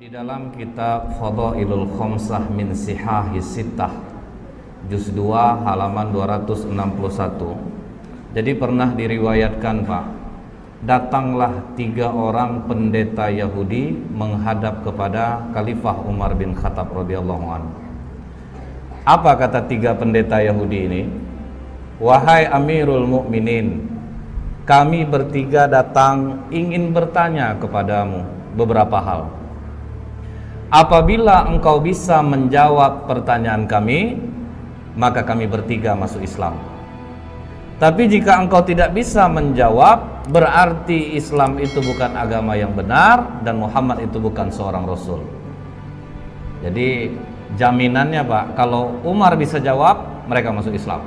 Di dalam kitab Fadailul Khamsah min Sihahis Sittah juz 2 halaman 261. Jadi pernah diriwayatkan, Pak, datanglah 3 orang pendeta Yahudi menghadap kepada Khalifah Umar bin Khattab radhiyallahu anhu. Apa kata 3 pendeta Yahudi ini? Wahai Amirul Mukminin, kami bertiga datang ingin bertanya kepadamu beberapa hal. Apabila engkau bisa menjawab pertanyaan kami, maka kami bertiga masuk Islam. Tapi jika engkau tidak bisa menjawab, berarti Islam itu bukan agama yang benar dan Muhammad itu bukan seorang Rasul. Jadi jaminannya, Pak, kalau Umar bisa jawab, mereka masuk Islam.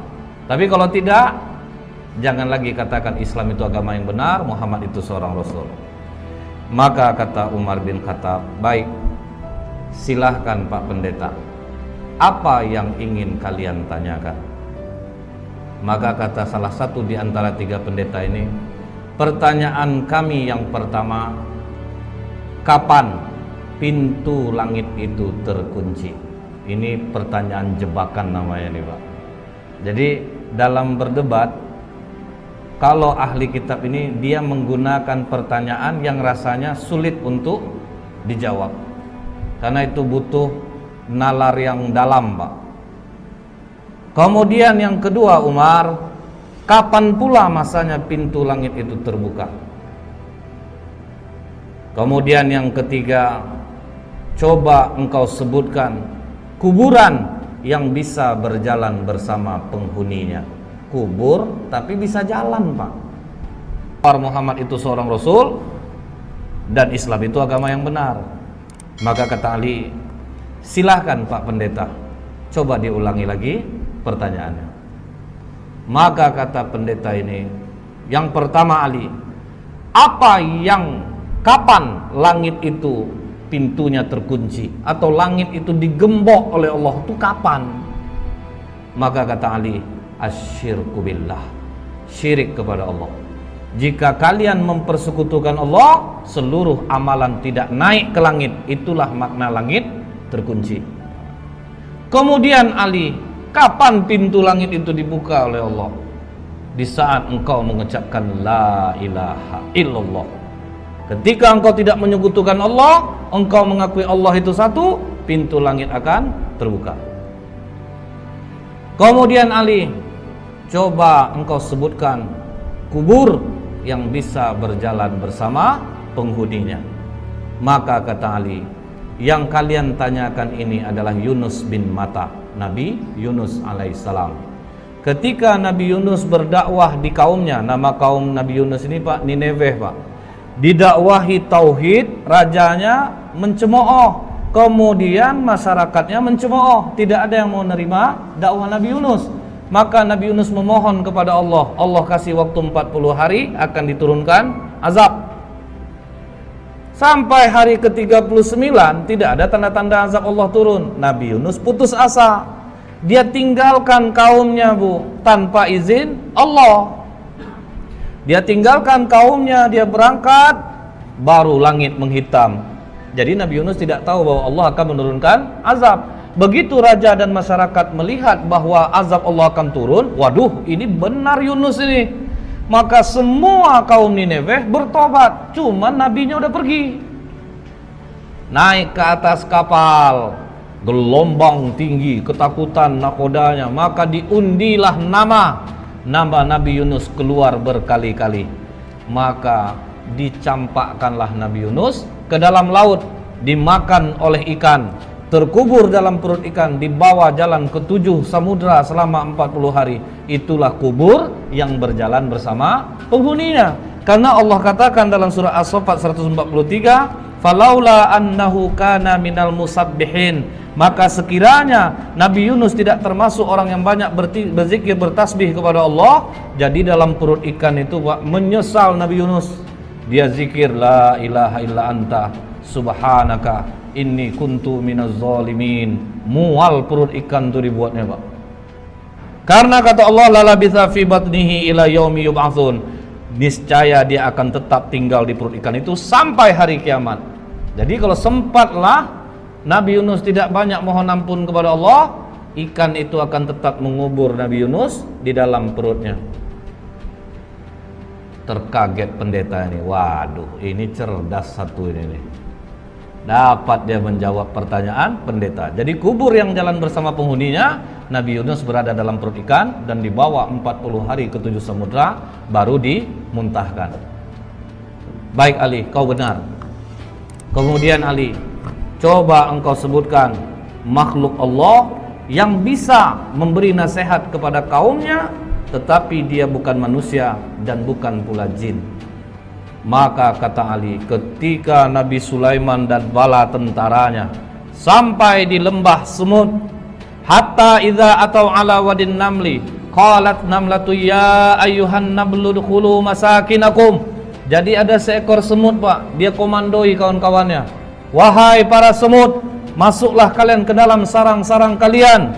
Tapi kalau tidak, jangan lagi katakan Islam itu agama yang benar, Muhammad itu seorang Rasul. Maka kata Umar bin Khattab, baik, silahkan Pak Pendeta, apa yang ingin kalian tanyakan? Maka kata salah satu di antara 3 pendeta ini, pertanyaan kami yang pertama, kapan pintu langit itu terkunci? Ini pertanyaan jebakan namanya nih, Pak. Jadi dalam berdebat, kalau ahli kitab ini dia menggunakan pertanyaan yang rasanya sulit untuk dijawab, karena itu butuh nalar yang dalam, Pak. Kemudian yang kedua, Umar, kapan pula masanya pintu langit itu terbuka? Kemudian yang ketiga, coba engkau sebutkan kuburan yang bisa berjalan bersama penghuninya. Kubur tapi bisa jalan, Pak. Muhammad itu seorang Rasul dan Islam itu agama yang benar. Maka kata Ali, silahkan Pak Pendeta, coba diulangi lagi pertanyaannya. Maka kata pendeta ini, yang pertama Ali, kapan langit itu pintunya terkunci atau langit itu digembok oleh Allah, itu kapan? Maka kata Ali, asyirku billah, syirik kepada Allah. Jika kalian mempersekutukan Allah, seluruh amalan tidak naik ke langit. Itulah makna langit terkunci. Kemudian Ali, kapan pintu langit itu dibuka oleh Allah? Di saat engkau mengucapkan la ilaha illallah. Ketika engkau tidak menyekutukan Allah, engkau mengakui Allah itu satu, pintu langit akan terbuka. Kemudian Ali, coba engkau sebutkan kubur yang bisa berjalan bersama penghuninya. Maka kata Ali, yang kalian tanyakan ini adalah Yunus bin Matta, Nabi Yunus alaihissalam. Ketika Nabi Yunus berdakwah di kaumnya, nama kaum Nabi Yunus ini, Pak, Nineveh, Pak, didakwahi tauhid, rajanya mencemooh, kemudian masyarakatnya mencemooh, tidak ada yang mau nerima dakwah Nabi Yunus. Maka Nabi Yunus memohon kepada Allah, Allah kasih waktu 40 hari akan diturunkan azab. Sampai hari ke-39 tidak ada tanda-tanda azab Allah turun. Nabi Yunus putus asa. Dia tinggalkan kaumnya, Bu, tanpa izin Allah. Dia tinggalkan kaumnya, dia berangkat, baru langit menghitam. Jadi Nabi Yunus tidak tahu bahwa Allah akan menurunkan azab. Begitu raja dan masyarakat melihat bahwa azab Allah akan turun, waduh, ini benar Yunus ini. Maka semua kaum Nineveh bertobat, cuman nabinya udah pergi. Naik ke atas kapal, gelombang tinggi, ketakutan nakodanya, maka diundilah nama Nabi Yunus keluar berkali-kali. Maka dicampakkanlah Nabi Yunus ke dalam laut, dimakan oleh ikan, terkubur dalam perut ikan, dibawa jalan ke 7 samudra selama 40 hari. Itulah kubur yang berjalan bersama penghuninya. Karena Allah katakan dalam surah As-Saffat 143, falaula annahu kana minal musabbihin, maka sekiranya Nabi Yunus tidak termasuk orang yang banyak berzikir, bertasbih kepada Allah, jadi dalam perut ikan itu, Pak, menyesal Nabi Yunus. Dia zikir la ilaha illa anta subhanaka inni kuntu minaz zalimin. Mual perut ikan itu dibuatnya, Pak. Karena kata Allah, la labitha fi batnihi ila yaumi yub'atsun, niscaya dia akan tetap tinggal di perut ikan itu sampai hari kiamat. Jadi kalau sempatlah Nabi Yunus tidak banyak mohon ampun kepada Allah, ikan itu akan tetap mengubur Nabi Yunus di dalam perutnya. Terkaget pendeta ini, waduh ini cerdas satu ini nih. Dapat dia menjawab pertanyaan pendeta. Jadi kubur yang jalan bersama penghuninya, Nabi Yunus berada dalam perut ikan dan dibawa 40 hari ke 7 samudra baru dimuntahkan. Baik Ali, kau benar. Kemudian Ali, coba engkau sebutkan makhluk Allah yang bisa memberi nasihat kepada kaumnya tetapi dia bukan manusia dan bukan pula jin. Maka kata Ali, ketika Nabi Sulaiman dan bala tentaranya sampai di lembah semut, hatta idza atau ala wadin namli qalat namlatu ya ayyuhan nablu dkhulu masakinakum. Jadi ada seekor semut, Pak, dia komandoi kawan-kawannya, wahai para semut, masuklah kalian ke dalam sarang-sarang kalian,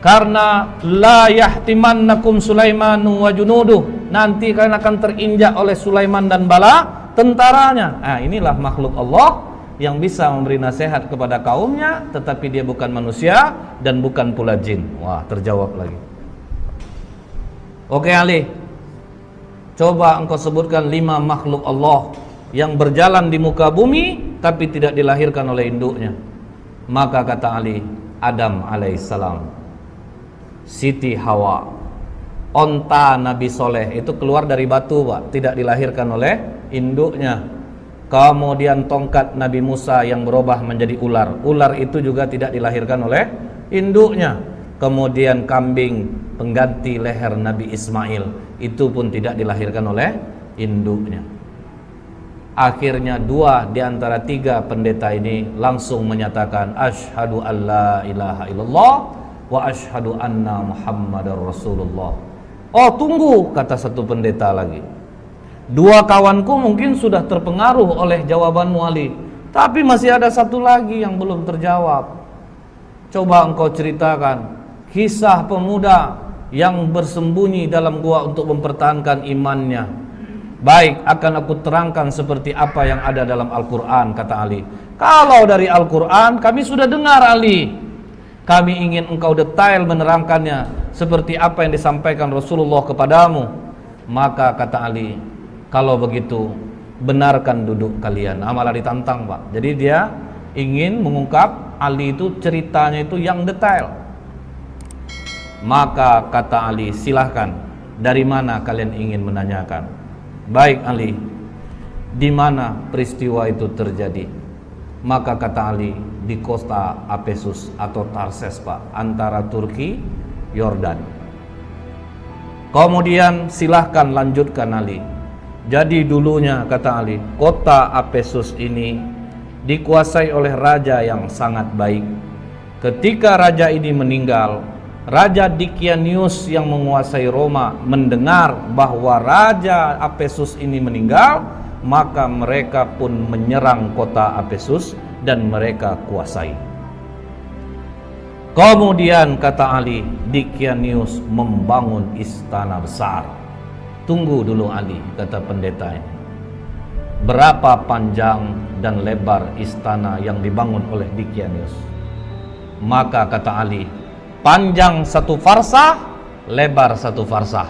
karena la yahtimannakum Sulaimanu wa junuduh, nanti kalian akan terinjak oleh Sulaiman dan bala tentaranya. Nah, inilah makhluk Allah yang bisa memberi nasihat kepada kaumnya tetapi dia bukan manusia dan bukan pula jin. Wah, terjawab lagi. Oke Ali, coba engkau sebutkan 5 makhluk Allah yang berjalan di muka bumi tapi tidak dilahirkan oleh induknya. Maka kata Ali, Adam alaihissalam, Siti Hawa, onta Nabi Soleh itu keluar dari batu, Pak, tidak dilahirkan oleh induknya. Kemudian tongkat Nabi Musa yang berubah menjadi ular, ular itu juga tidak dilahirkan oleh induknya. Kemudian kambing pengganti leher Nabi Ismail, itu pun tidak dilahirkan oleh induknya. Akhirnya 2 di antara 3 pendeta ini langsung menyatakan asyhadu alla ilaha illallah wa asyhadu anna Muhammadar Rasulullah. Oh tunggu, kata satu pendeta lagi, 2 kawanku mungkin sudah terpengaruh oleh jawabanmu Ali, tapi masih ada satu lagi yang belum terjawab. Coba engkau ceritakan kisah pemuda yang bersembunyi dalam gua untuk mempertahankan imannya. Baik, akan aku terangkan seperti apa yang ada dalam Al-Quran, kata Ali. Kalau dari Al-Quran kami sudah dengar Ali, kami ingin engkau detail menerangkannya seperti apa yang disampaikan Rasulullah kepadamu. Maka kata Ali, kalau begitu benarkan duduk kalian. Malah ditantang, Pak. Jadi dia ingin mengungkap Ali itu ceritanya itu yang detail. Maka kata Ali, silahkan, dari mana kalian ingin menanyakan? Baik Ali, di mana peristiwa itu terjadi? Maka kata Ali, di kota Apesus atau Tarses, Pak, antara Turki, Yordan. Kemudian silahkan lanjutkan Ali. Jadi dulunya, kata Ali, kota Apesus ini dikuasai oleh raja yang sangat baik. Ketika raja ini meninggal, Raja Dikianius yang menguasai Roma mendengar bahwa Raja Apesus ini meninggal, maka mereka pun menyerang kota Apesus dan mereka kuasai. Kemudian kata Ali, Dikianius membangun istana besar. Tunggu dulu Ali, kata pendeta ini. Berapa panjang dan lebar istana yang dibangun oleh Dikianius? Maka kata Ali, panjang 1 farsah, lebar 1 farsah.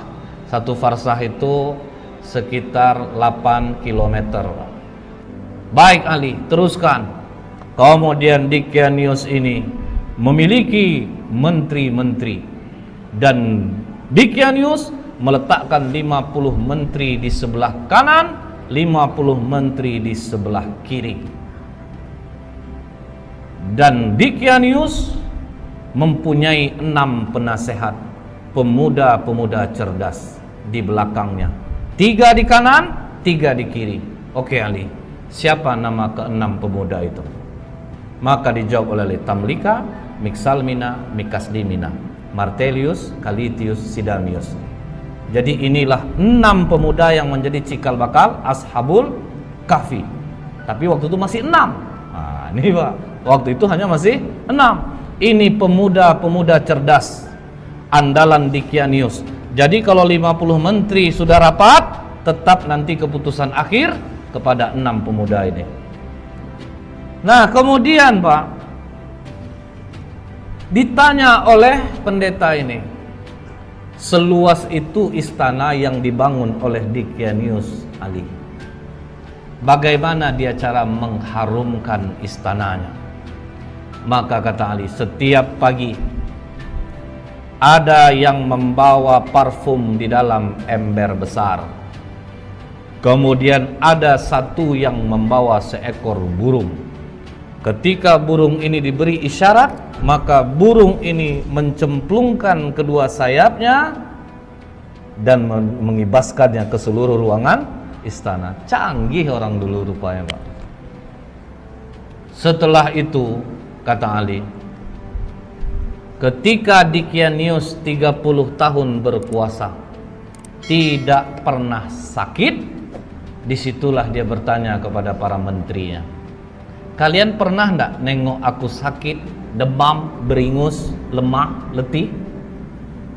1 farsah itu sekitar 8 km. Baik Ali, teruskan. Kemudian Dikianius ini memiliki menteri-menteri, dan Dikianius meletakkan 50 menteri di sebelah kanan, 50 menteri di sebelah kiri. Dan Dikianius mempunyai 6 penasehat, pemuda-pemuda cerdas di belakangnya, 3 di kanan, 3 di kiri. Oke Ali, siapa nama ke-6 pemuda itu? Maka dijawab oleh Tamlika, Miksalmina, Mikasdimina, Martelius, Kalitius, Sidamius. Jadi inilah 6 pemuda yang menjadi cikal bakal Ashabul Kahfi. Tapi waktu itu masih 6. Nah, ini Pak, waktu itu hanya masih 6. Ini pemuda-pemuda cerdas andalan Dikianius. Jadi kalau 50 menteri sudah rapat, tetap nanti keputusan akhir kepada 6 pemuda ini. Nah, kemudian Pak, ditanya oleh pendeta ini, seluas itu istana yang dibangun oleh Dickianius Ali, bagaimana dia cara mengharumkan istananya? Maka kata Ali, setiap pagi ada yang membawa parfum di dalam ember besar. Kemudian ada satu yang membawa seekor burung. Ketika burung ini diberi isyarat, maka burung ini mencemplungkan kedua sayapnya dan mengibaskannya ke seluruh ruangan istana. Canggih orang dulu rupanya, Pak. Setelah itu, kata Ali, ketika Dickianius 30 tahun berkuasa, tidak pernah sakit, disitulah dia bertanya kepada para menterinya, kalian pernah enggak nengok aku sakit, demam, beringus, lemah, letih?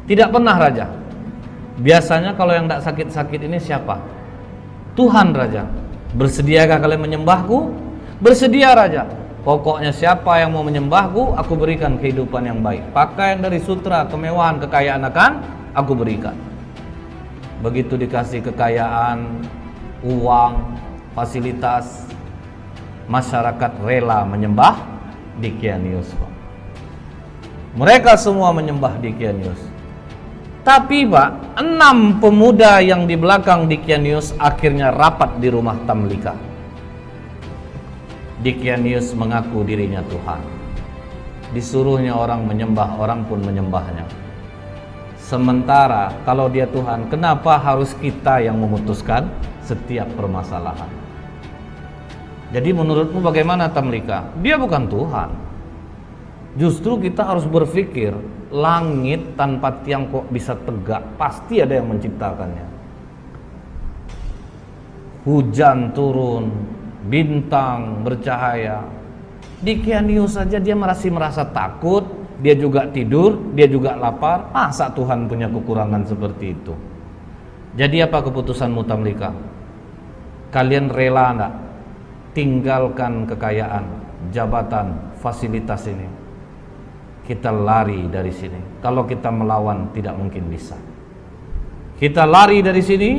Tidak pernah, Raja. Biasanya kalau yang enggak sakit-sakit ini siapa? Tuhan, Raja. Bersediakah kalian menyembahku? Bersedia, Raja. Pokoknya siapa yang mau menyembahku, aku berikan kehidupan yang baik. Pakaian dari sutra, kemewahan, kekayaan akan aku berikan. Begitu dikasih kekayaan, uang, fasilitas, masyarakat rela menyembah Dickianius. Mereka semua menyembah Dickianius. Tapi Pak, 6 pemuda yang di belakang Dickianius akhirnya rapat di rumah Tamlika. Dickianius mengaku dirinya Tuhan. Disuruhnya orang menyembah, orang pun menyembahnya. Sementara kalau dia Tuhan, kenapa harus kita yang memutuskan setiap permasalahan? Jadi menurutmu bagaimana Tamlika? Dia bukan Tuhan. Justru kita harus berpikir, langit tanpa tiang kok bisa tegak? Pasti ada yang menciptakannya. Hujan turun, bintang bercahaya. Dickianius saja dia masih merasa takut, dia juga tidur, dia juga lapar. Masa Tuhan punya kekurangan seperti itu? Jadi apa keputusanmu Tamlika? Kalian rela enggak tinggalkan kekayaan, jabatan, fasilitas ini? Kita lari dari sini. Kalau kita melawan tidak mungkin bisa. Kita lari dari sini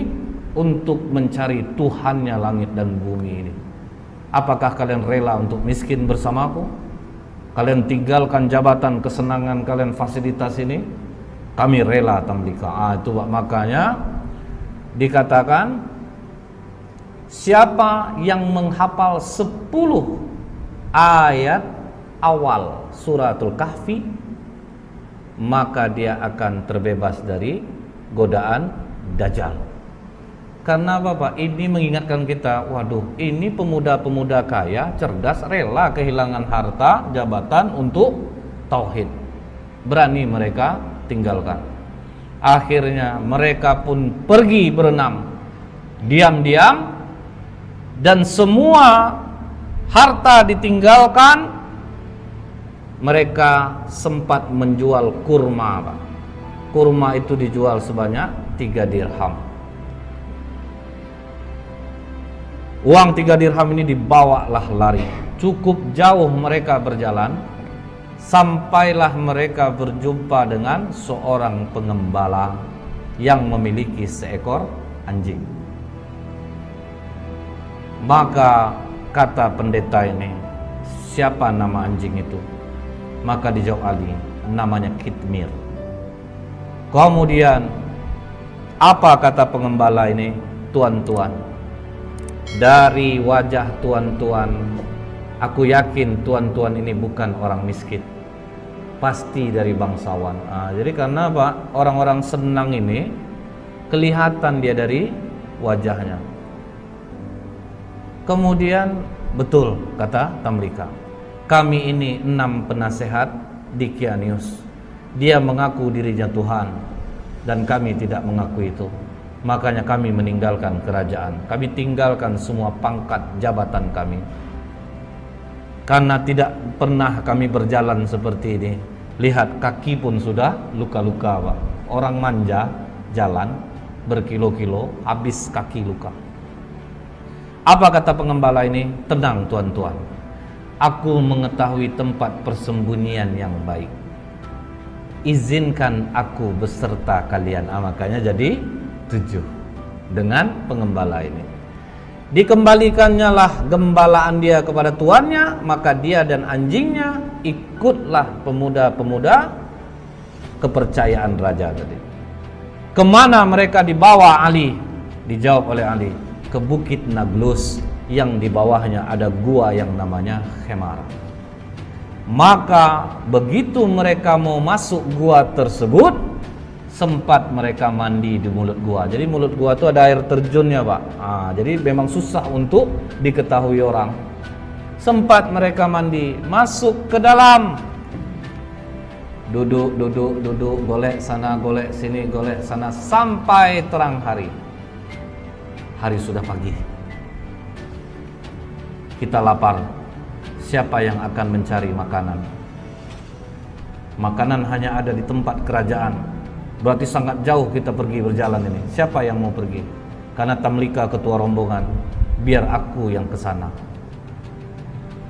untuk mencari Tuhannya langit dan bumi ini. Apakah kalian rela untuk miskin bersamaku? Kalian tinggalkan jabatan, kesenangan kalian, fasilitas ini? Kami rela Tamlika. Itu makanya dikatakan, siapa yang menghafal 10 ayat awal suratul Kahfi, maka dia akan terbebas dari godaan Dajjal. Karena apa Pak? Ini mengingatkan kita, waduh, ini pemuda-pemuda kaya, cerdas, rela kehilangan harta, jabatan untuk tauhid. Berani mereka tinggalkan. Akhirnya mereka pun pergi berenam, diam-diam, dan semua harta ditinggalkan. Mereka sempat menjual kurma, Pak. Kurma itu dijual sebanyak 3 dirham. Uang 3 dirham ini dibawalah lari. Cukup jauh mereka berjalan, sampailah mereka berjumpa dengan seorang pengembala yang memiliki seekor anjing. Maka kata pendeta ini, siapa nama anjing itu? Maka dijawab Ali, namanya Kitmir. Kemudian apa kata pengembala ini? Tuan-tuan, dari wajah tuan-tuan, aku yakin tuan-tuan ini bukan orang miskin, pasti dari bangsawan. Jadi karena apa? Orang-orang senang ini kelihatan dia dari wajahnya. Kemudian betul kata Tamlika, kami ini 6 penasehat Dickianius. Dia mengaku dirinya Tuhan dan kami tidak mengaku itu. Makanya kami meninggalkan kerajaan. Kami tinggalkan semua pangkat jabatan kami. Karena tidak pernah kami berjalan seperti ini. Lihat, kaki pun sudah luka-luka, Pak. Orang manja jalan berkilo-kilo, habis kaki luka. Apa kata pengembala ini? Tenang tuan-tuan, Aku mengetahui tempat persembunyian yang baik. Izinkan aku beserta kalian. Makanya jadi 7 dengan pengembala ini. Dikembalikannya lah gembalaan dia kepada tuannya, maka dia dan anjingnya ikutlah pemuda-pemuda kepercayaan raja tadi. Kemana mereka dibawa Ali? Dijawab oleh Ali, ke Bukit Naglus yang di bawahnya ada gua yang namanya Khemar. Maka begitu mereka mau masuk gua tersebut, sempat mereka mandi di mulut gua. Jadi mulut gua itu ada air terjunnya, Pak. Jadi memang susah untuk diketahui orang. Sempat mereka mandi, masuk ke dalam. Duduk, golek sana, golek sini, golek sana, sampai terang hari. Hari sudah pagi. Kita lapar. Siapa yang akan mencari makanan? Makanan hanya ada di tempat kerajaan. Berarti sangat jauh kita pergi berjalan ini. Siapa yang mau pergi? Karena Tamlika ketua rombongan. Biar aku yang ke sana.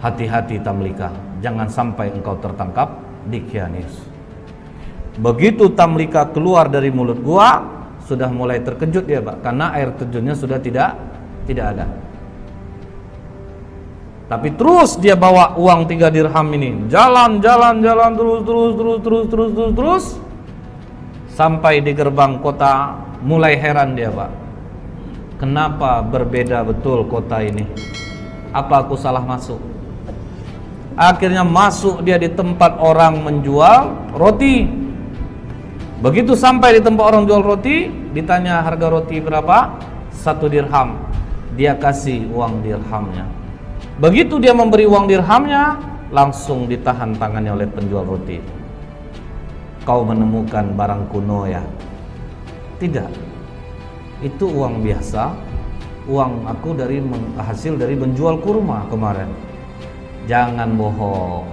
Hati-hati Tamlika, jangan sampai engkau tertangkap di Kianis. Begitu Tamlika keluar dari mulut gua, sudah mulai terkejut dia, Pak, karena air terjunnya sudah tidak ada. Tapi terus dia bawa uang 3 dirham ini, jalan terus sampai di gerbang kota. Mulai heran dia, Pak, kenapa berbeda betul kota ini? Apa aku salah masuk? Akhirnya masuk dia di tempat orang menjual roti. Begitu sampai di tempat orang jual roti, ditanya harga roti berapa? 1 dirham. Dia kasih uang dirhamnya. Begitu dia memberi uang dirhamnya, langsung ditahan tangannya oleh penjual roti. Kau menemukan barang kuno ya? Tidak. Itu uang biasa. Uang aku hasil dari menjual kurma kemarin. Jangan bohong.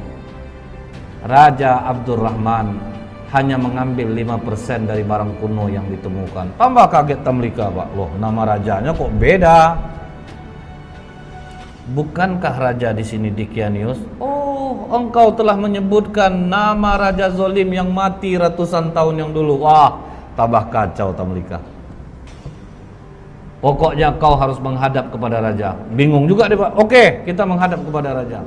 Raja Abdurrahman hanya mengambil 5% dari barang kuno yang ditemukan. Tambah kaget Tamlika, Pak. Loh, nama rajanya kok beda? Bukankah raja di sini Dicanius? Oh, engkau telah menyebutkan nama raja zolim yang mati ratusan tahun yang dulu. Wah, tambah kacau Tamlika. Pokoknya kau harus menghadap kepada raja. Bingung juga deh, Pak. Oke, kita menghadap kepada raja.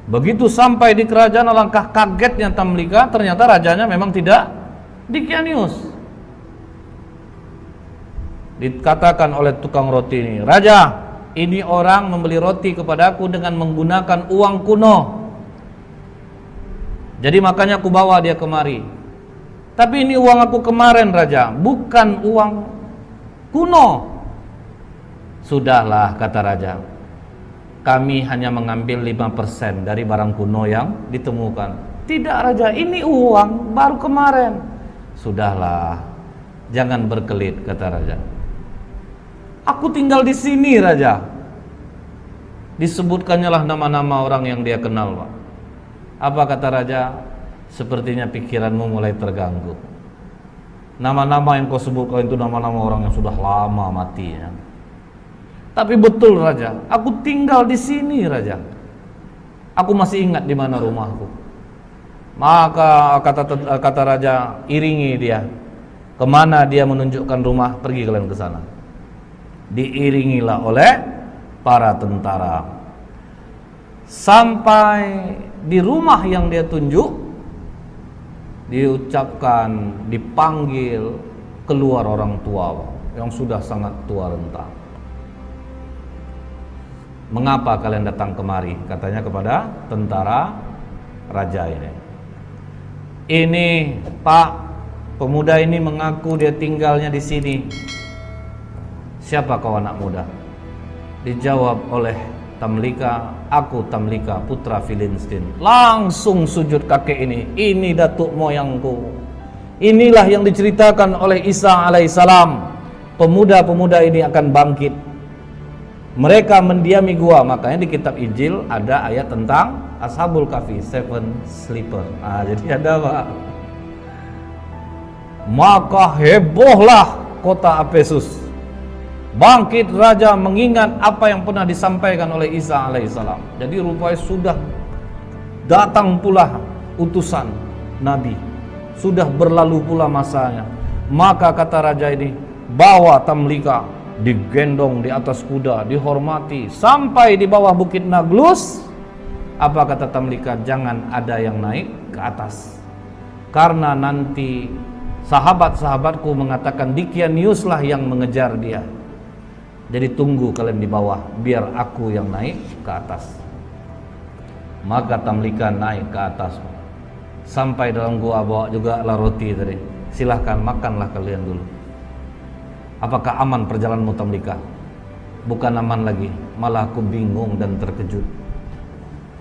Begitu sampai di kerajaan, alangkah kagetnya Tamlika, ternyata rajanya memang tidak Dicanius. Dikatakan oleh tukang roti ini, "Raja, ini orang membeli roti kepadaku dengan menggunakan uang kuno. Jadi makanya aku bawa dia kemari. Tapi ini uang aku kemarin, Raja, bukan uang kuno." Sudahlah, kata raja, kami hanya mengambil 5% dari barang kuno yang ditemukan. Tidak, Raja, ini uang baru kemarin. Sudahlah, jangan berkelit, kata raja. Aku tinggal di sini, Raja. Disebutkannya lah nama-nama orang yang dia kenal, Pak. Apa kata raja? Sepertinya pikiranmu mulai terganggu. Nama-nama yang kau sebutkan itu nama-nama orang yang sudah lama matinya. Tapi betul, Raja, aku tinggal di sini, Raja. Aku masih ingat di mana rumahku. Maka kata raja, iringi dia. Kemana dia menunjukkan rumah, pergi kalian ke sana. Diiringilah oleh para tentara. Sampai di rumah yang dia tunjuk, diucapkan, dipanggil keluar orang tua yang sudah sangat tua renta. Mengapa kalian datang kemari? Katanya kepada tentara raja ini. Ini, Pak, pemuda ini mengaku dia tinggalnya di sini. Siapa kau, anak muda? Dijawab oleh Tamlika, aku Tamlika putra Filistin. Langsung sujud kakek ini datuk moyangku. Inilah yang diceritakan oleh Isa alaihissalam. Pemuda-pemuda ini akan bangkit. Mereka mendiami gua. Makanya di kitab Injil ada ayat tentang Ashabul Kahfi, 7 sleeper. Jadi ada, Pak. Maka hebohlah kota Efesus. Bangkit raja mengingat apa yang pernah disampaikan oleh Isa alaihissalam. Jadi rupanya sudah datang pula utusan Nabi, sudah berlalu pula masanya. Maka kata raja ini, bawa Tamlika, digendong di atas kuda, dihormati sampai di bawah bukit Naglus. Apa kata Tamlika? Jangan ada yang naik ke atas, karena nanti sahabat-sahabatku mengatakan Dikianiuslah yang mengejar dia. Jadi tunggu kalian di bawah, biar aku yang naik ke atas. Maka Tamlika naik ke atas, sampai dalam gua, bawa juga lah roti tadi. Silahkan makanlah kalian dulu. Apakah aman perjalananmu Tamlika? Bukan aman lagi, malah aku bingung dan terkejut.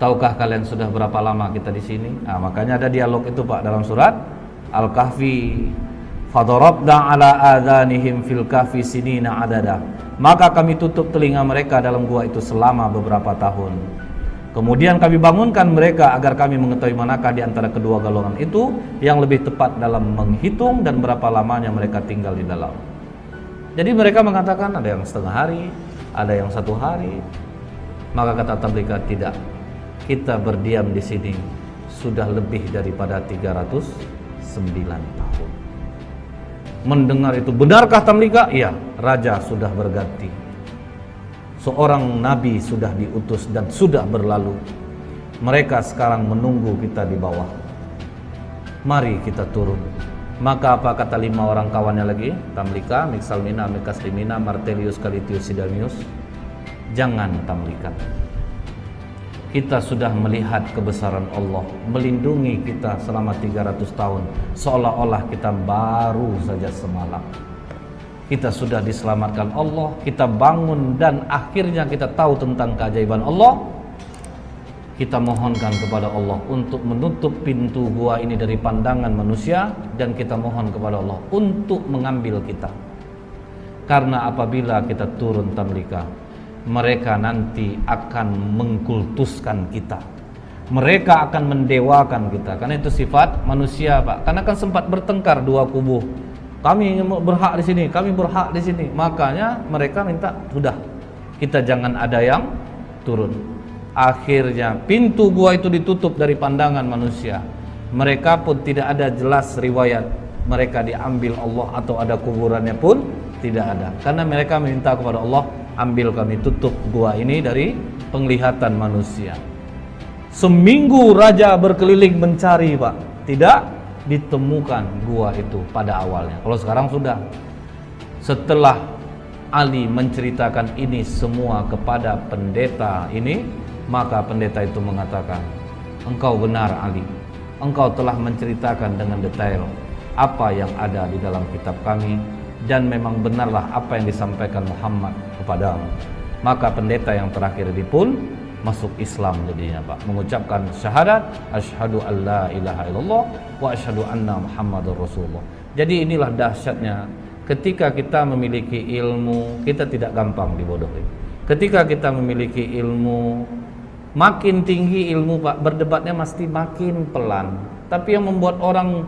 Tahukah kalian sudah berapa lama kita di sini? Nah, makanya ada dialog itu Pak dalam surat Al-Kahfi. Fadarabna ala adhanihim fil kahfi sinina adada. Maka kami tutup telinga mereka dalam gua itu selama beberapa tahun. Kemudian kami bangunkan mereka agar kami mengetahui manakah di antara kedua golongan itu yang lebih tepat dalam menghitung dan berapa lamanya mereka tinggal di dalam. Jadi mereka mengatakan ada yang setengah hari, ada yang 1 hari. Maka kata Tamlika, tidak. Kita berdiam di sini sudah lebih daripada 309 tahun. Mendengar itu, benarkah Tamlika? Iya, raja sudah berganti. Seorang nabi sudah diutus dan sudah berlalu. Mereka sekarang menunggu kita di bawah. Mari kita turun. Maka apa kata 5 orang kawannya lagi? Tamlika, Miksalmina, Mikaslimina, Martelius, Kalitius, Sidamius. Jangan Tamlika. Kita sudah melihat kebesaran Allah melindungi kita selama 300 tahun, seolah-olah kita baru saja semalam. Kita sudah diselamatkan Allah, kita bangun dan akhirnya kita tahu tentang keajaiban Allah. Kita mohonkan kepada Allah untuk menutup pintu gua ini dari pandangan manusia, dan kita mohon kepada Allah untuk mengambil kita. Karena apabila kita turun Tamlika, mereka nanti akan mengkultuskan kita. Mereka akan mendewakan kita. Karena itu sifat manusia, Pak. Karena kan sempat bertengkar dua kubu. Kami berhak di sini, kami berhak di sini. Makanya mereka minta, sudah, kita jangan ada yang turun. Akhirnya pintu gua itu ditutup dari pandangan manusia. Mereka pun tidak ada jelas riwayat mereka diambil Allah atau ada kuburannya pun tidak ada. Karena mereka minta kepada Allah, ambil kami, tutup gua ini dari penglihatan manusia. Seminggu raja berkeliling mencari, Pak. Tidak ditemukan gua itu pada awalnya. Kalau sekarang sudah. Setelah Ali menceritakan ini semua kepada pendeta ini, maka pendeta itu mengatakan, engkau benar Ali. Engkau telah menceritakan dengan detail apa yang ada di dalam kitab kami, dan memang benarlah apa yang disampaikan Muhammad kepadamu. Maka pendeta yang terakhir ini pun masuk Islam jadinya, Pak, mengucapkan syahadat asyhadu alla ilaha illallah wa asyhadu anna Muhammadar Rasulullah. Jadi inilah dahsyatnya ketika kita memiliki ilmu, kita tidak gampang dibodohi. Ketika kita memiliki ilmu, makin tinggi ilmu, Pak, berdebatnya mesti makin pelan. Tapi yang membuat orang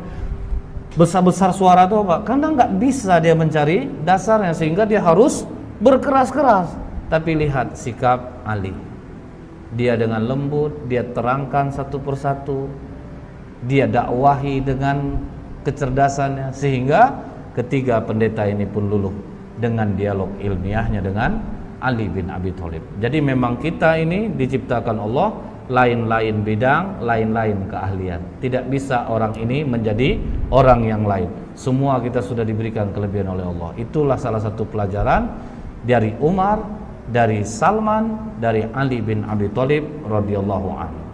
besar-besar suara itu apa? Karena nggak bisa dia mencari dasarnya, sehingga dia harus berkeras-keras. Tapi lihat sikap Ali, dia dengan lembut, dia terangkan satu persatu, dia dakwahi dengan kecerdasannya, sehingga ketiga pendeta ini pun luluh dengan dialog ilmiahnya dengan Ali bin Abi Thalib. Jadi memang kita ini diciptakan Allah lain-lain bidang, lain-lain keahlian. Tidak bisa orang ini menjadi orang yang lain. Semua kita sudah diberikan kelebihan oleh Allah. Itulah salah satu pelajaran dari Umar, dari Salman, dari Ali bin Abi Thalib radhiyallahu anhu.